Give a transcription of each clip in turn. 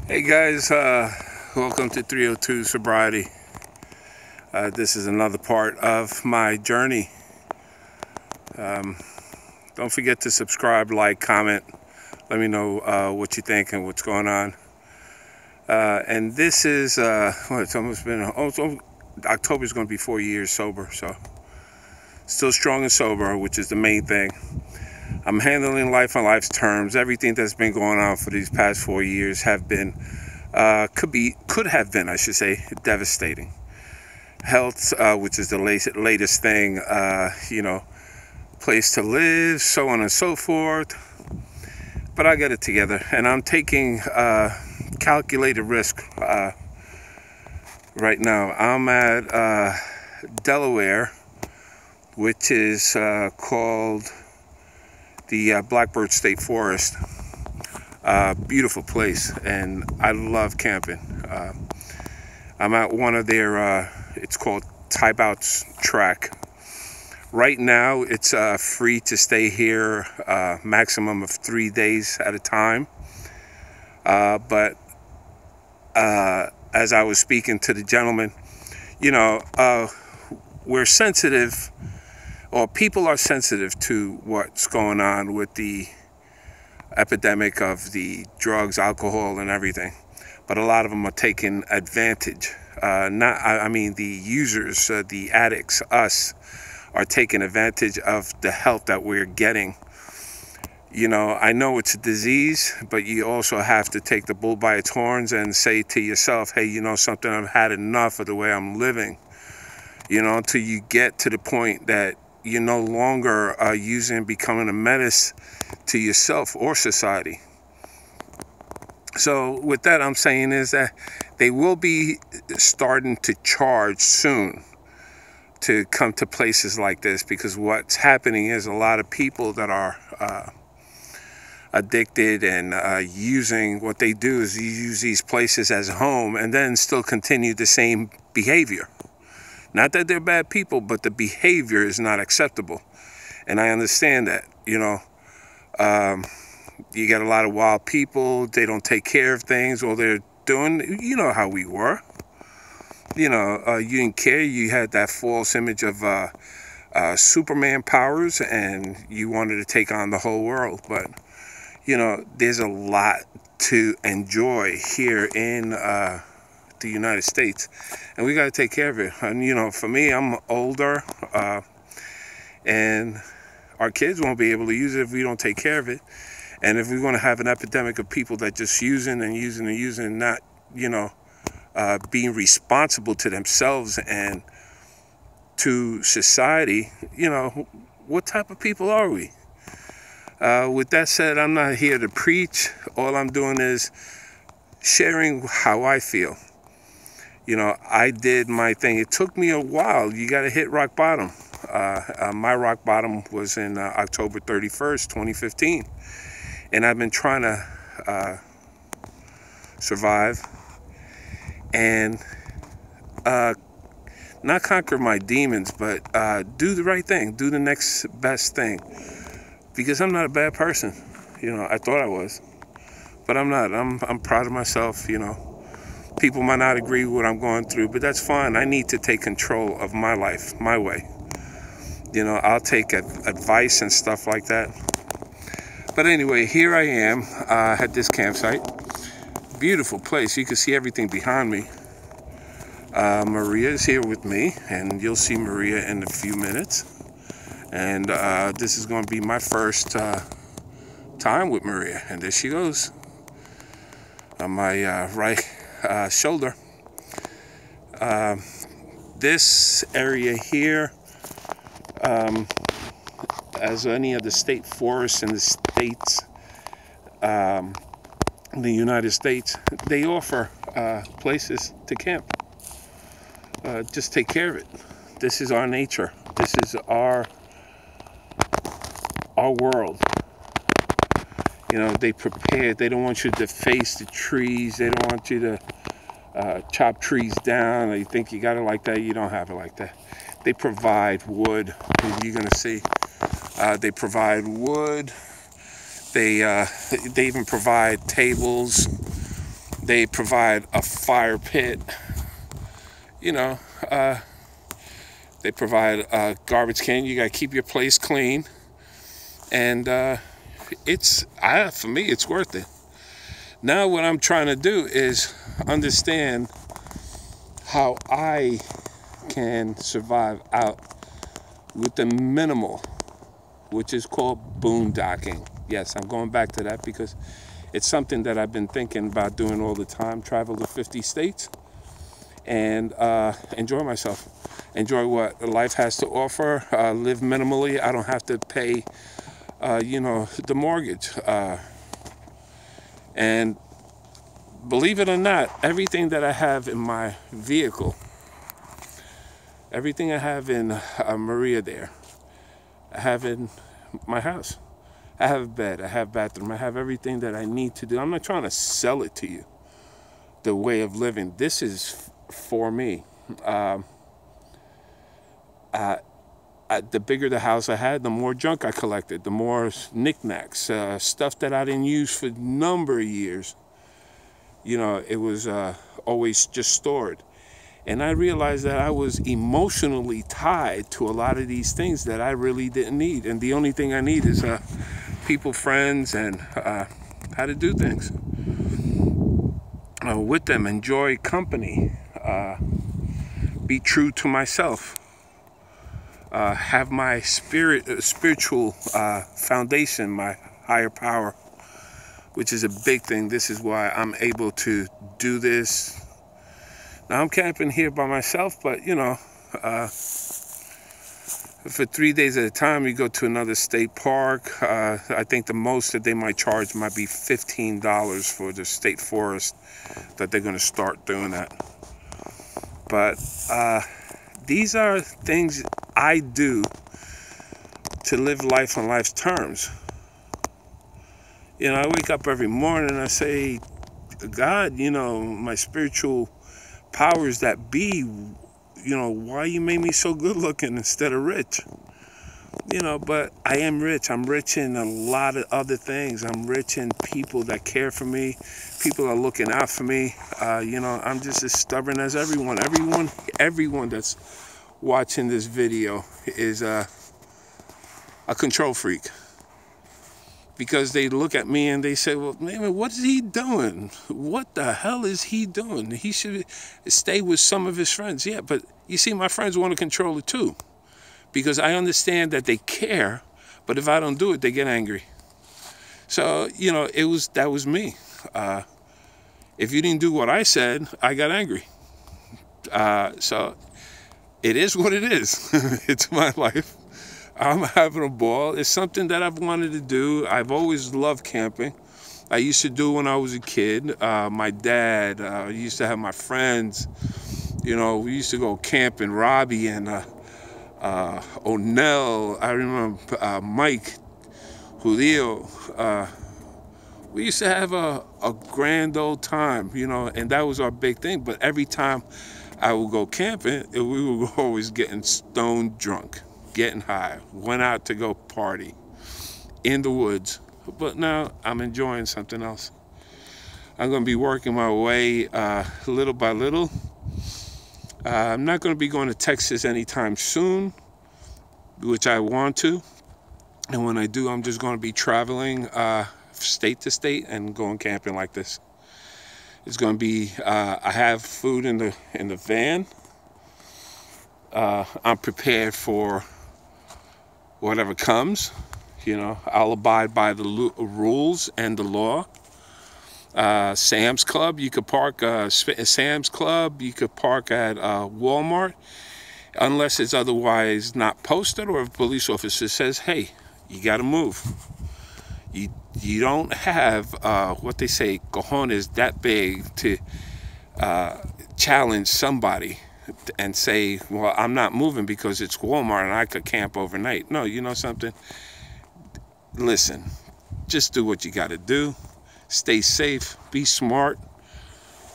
Hey guys, welcome to 302 Sobriety. This is another part of my journey. Don't forget to subscribe, like, comment. Let me know what you think and what's going on. And this is, it's almost been, October's going to be 4 years sober, so still strong and sober, which is the main thing. I'm handling life on life's terms. Everything that's been going on for these past 4 years have been, could have been, I should say, devastating. Health, which is the latest thing, place to live, so on and so forth. But I got it together, and I'm taking calculated risk right now. I'm at Delaware, which is called the Blackbird State Forest. Beautiful place, and I love camping. I'm at one of their, it's called Tybout's Track. Right now, it's free to stay here, maximum of 3 days at a time. But as I was speaking to the gentleman, we're sensitive, or people are sensitive to what's going on with the epidemic of the drugs, alcohol, and everything. But a lot of them are taking advantage. The users, the addicts, us, are taking advantage of the help that we're getting. I know it's a disease, but you also have to take the bull by its horns and say to yourself, hey, something, I've had enough of the way I'm living. Until you get to the point that you're no longer becoming a menace to yourself or society. So with that, I'm saying is that they will be starting to charge soon to come to places like this, because what's happening is a lot of people that are addicted and using, what they do is use these places as a home and then still continue the same behavior. Not that they're bad people, but the behavior is not acceptable. And I understand that, you got a lot of wild people. They don't take care of things, or they're doing, how we were. You didn't care. You had that false image of Superman powers, and you wanted to take on the whole world. But, there's a lot to enjoy here in the United States, and we got to take care of it. And for me, I'm older, and our kids won't be able to use it if we don't take care of it. And if we're going to have an epidemic of people that just using and using and using, and not being responsible to themselves and to society, what type of people are we? With that said, I'm not here to preach. All I'm doing is sharing how I feel. I did my thing. It took me a while. You got to hit rock bottom. My rock bottom was in October 31st, 2015. And I've been trying to survive and not conquer my demons, but do the right thing, do the next best thing. Because I'm not a bad person. I thought I was, but I'm not. I'm proud of myself. People might not agree with what I'm going through, but that's fine. I need to take control of my life, my way. I'll take advice and stuff like that. But anyway, here I am at this campsite. Beautiful place. You can see everything behind me. Maria is here with me, and you'll see Maria in a few minutes. And this is going to be my first time with Maria. And there she goes on my right shoulder. This area here, as any of the state forests in the states, in the United States, they offer places to camp. Just take care of it. This is our nature. This is our world. They prepare. They don't want you to face the trees. They don't want you to chop trees down. They think you got it like that. You don't have it like that. They provide wood. You're going to see. They provide wood. They even provide tables. They provide a fire pit. You know, they provide a garbage can. You got to keep your place clean. And for me, it's worth it. Now what I'm trying to do is understand how I can survive out with the minimal, which is called boondocking. Yes, I'm going back to that because it's something that I've been thinking about doing all the time. Travel to 50 states and enjoy myself. Enjoy what life has to offer. Live minimally. I don't have to pay, the mortgage. And believe it or not, everything that I have in my vehicle, everything I have in Maria there, I have in my house. I have a bed, I have a bathroom, I have everything that I need to do. I'm not trying to sell it to you, the way of living. This is for me. The bigger the house I had, the more junk I collected, the more knickknacks, stuff that I didn't use for a number of years. It was always just stored. And I realized that I was emotionally tied to a lot of these things that I really didn't need. And the only thing I need is people, friends, and how to do things with them. Enjoy company. Be true to myself. Have my spiritual foundation, my higher power, which is a big thing. This is why I'm able to do this. Now I'm camping here by myself, but for 3 days at a time, you go to another state park. I think the most that they might charge might be $15 for the state forest that they're going to start doing that. But these are things I do to live life on life's terms. I wake up every morning and I say, God, my spiritual powers that be, why you made me so good looking instead of rich? But I am rich. I'm rich in a lot of other things. I'm rich in people that care for me. People are looking out for me. I'm just as stubborn as everyone. Everyone that's watching this video is a control freak. Because they look at me and they say, well, man, what is he doing? What the hell is he doing? He should stay with some of his friends. Yeah, but you see, my friends want to control it too. Because I understand that they care, but if I don't do it, they get angry. So, that was me. If you didn't do what I said, I got angry. So it is what it is. It's my life. I'm having a ball. It's something that I've wanted to do. I've always loved camping. I used to do it when I was a kid. My dad used to have my friends. We used to go camping. Robbie and O'Neill. I remember Mike, Julio. We used to have a grand old time, and that was our big thing. But every time I would go camping, we were always getting stone drunk. Getting high, went out to go party in the woods. But now I'm enjoying something else. I'm going to be working my way little by little. I'm not going to be going to Texas anytime soon, which I want to. And when I do, I'm just going to be traveling state to state and going camping like this. It's going to be, I have food in the van. I'm prepared for whatever comes. I'll abide by the rules and the law. Sam's Club, you could park Sam's Club, you could park at Walmart, unless it's otherwise not posted or if a police officer says, hey, you got to move. You don't have what they say, cojones that big to challenge somebody and say, well, I'm not moving because it's Walmart and I could camp overnight. No, you know something? Listen, just do what you got to do. Stay safe. Be smart.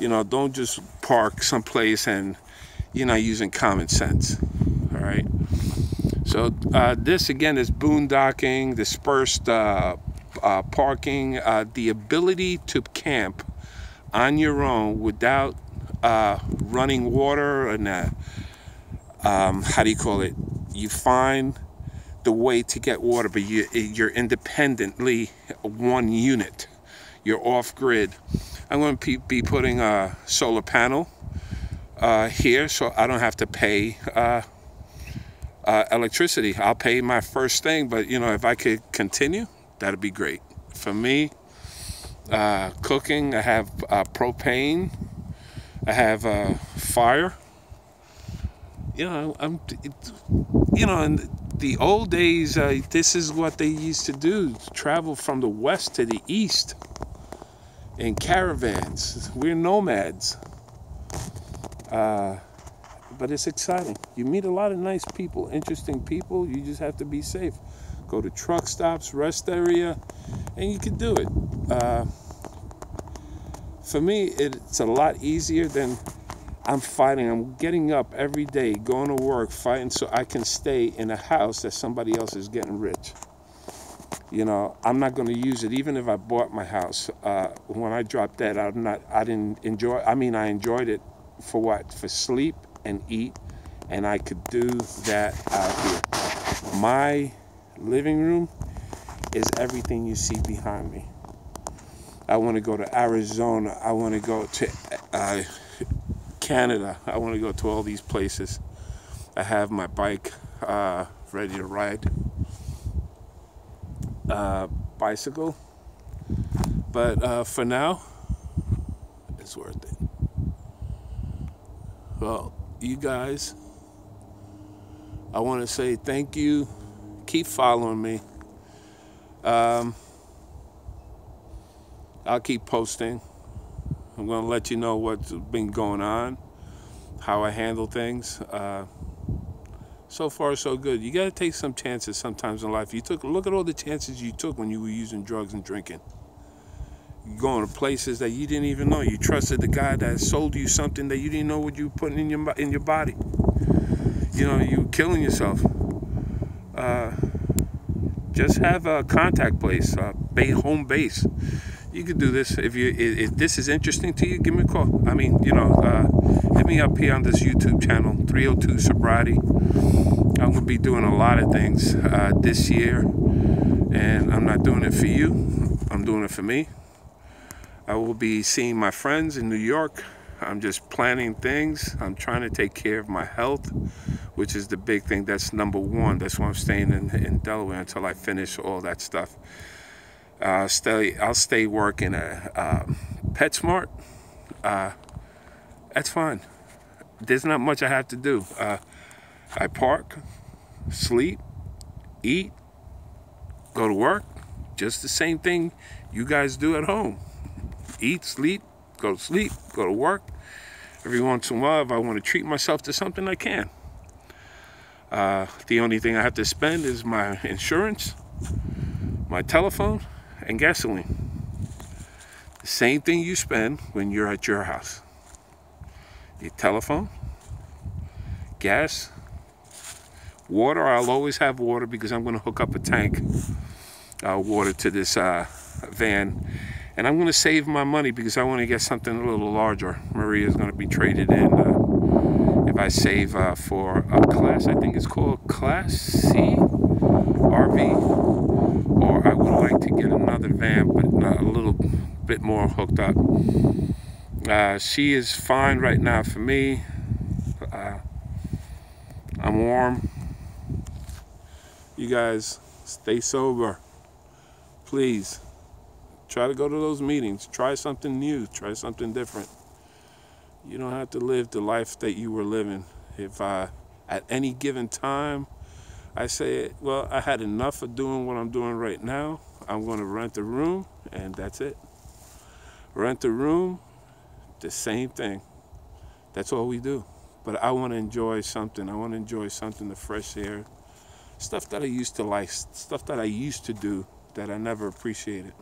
Don't just park someplace and you're not using common sense. All right? So this, again, is boondocking, dispersed parking, the ability to camp on your own without running water and how do you call it? You find the way to get water, but you're independently one unit. You're off grid. I'm going to be putting a solar panel here, so I don't have to pay electricity. I'll pay my first thing, but you know, if I could continue, that'd be great. For me, cooking, I have propane, I have fire. You know, in the old days, this is what they used to do: travel from the west to the east in caravans. We're nomads. But it's exciting. You meet a lot of nice people, interesting people. You just have to be safe. Go to truck stops, rest area, and you can do it. For me, it's a lot easier than I'm fighting. I'm getting up every day, going to work, fighting so I can stay in a house that somebody else is getting rich. You know, I'm not going to use it, even if I bought my house. When I dropped dead, I didn't enjoy. I mean, I enjoyed it for what? For sleep and eat, and I could do that out here. My living room is everything you see behind me. I want to go to Arizona. I want to go to Canada. I want to go to all these places. I have my bike ready to ride. Bicycle. But for now, it's worth it. Well, you guys, I want to say thank you. Keep following me. I'll keep posting. I'm going to let you know what's been going on, how I handle things. So far, so good. You got to take some chances sometimes in life. Look at all the chances you took when you were using drugs and drinking. You going to places that you didn't even know. You trusted the guy that sold you something that you didn't know what you were putting in your body. You know, you were killing yourself. Just have a contact place, home base. You could do this. If this is interesting to you, give me a call. I mean, you know, hit me up here on this YouTube channel, 302 Sobriety. I'm gonna be doing a lot of things this year, and I'm not doing it for you. I'm doing it for me. I will be seeing my friends in New York. I'm just planning things. I'm trying to take care of my health, which is the big thing. That's number one. That's why I'm staying in Delaware until I finish all that stuff. I'll stay working at PetSmart. That's fine. There's not much I have to do. I park, sleep, eat, go to work. Just the same thing you guys do at home. Eat, sleep, go to sleep, go to work. Every once in a while, if I want to treat myself to something, I can. The only thing I have to spend is my insurance, my telephone, and gasoline. The same thing you spend when you're at your house. Your telephone, gas, water. I'll always have water because I'm going to hook up a tank water to this van. And I'm going to save my money because I want to get something a little larger. Maria's going to be traded in if I save for a class. I think it's called Class C RV. Or I would like to get another van, but a little bit more hooked up. She is fine right now for me. I'm warm. You guys, stay sober. Please. Try to go to those meetings. Try something new. Try something different. You don't have to live the life that you were living. If at any given time, I say, well, I had enough of doing what I'm doing right now. I'm going to rent a room, and that's it. Rent a room, the same thing. That's all we do. But I want to enjoy something. I want to enjoy something, the fresh air. Stuff that I used to like, stuff that I used to do that I never appreciated.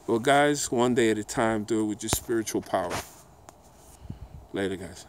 Well, guys, one day at a time, do it with your spiritual power. Later, guys.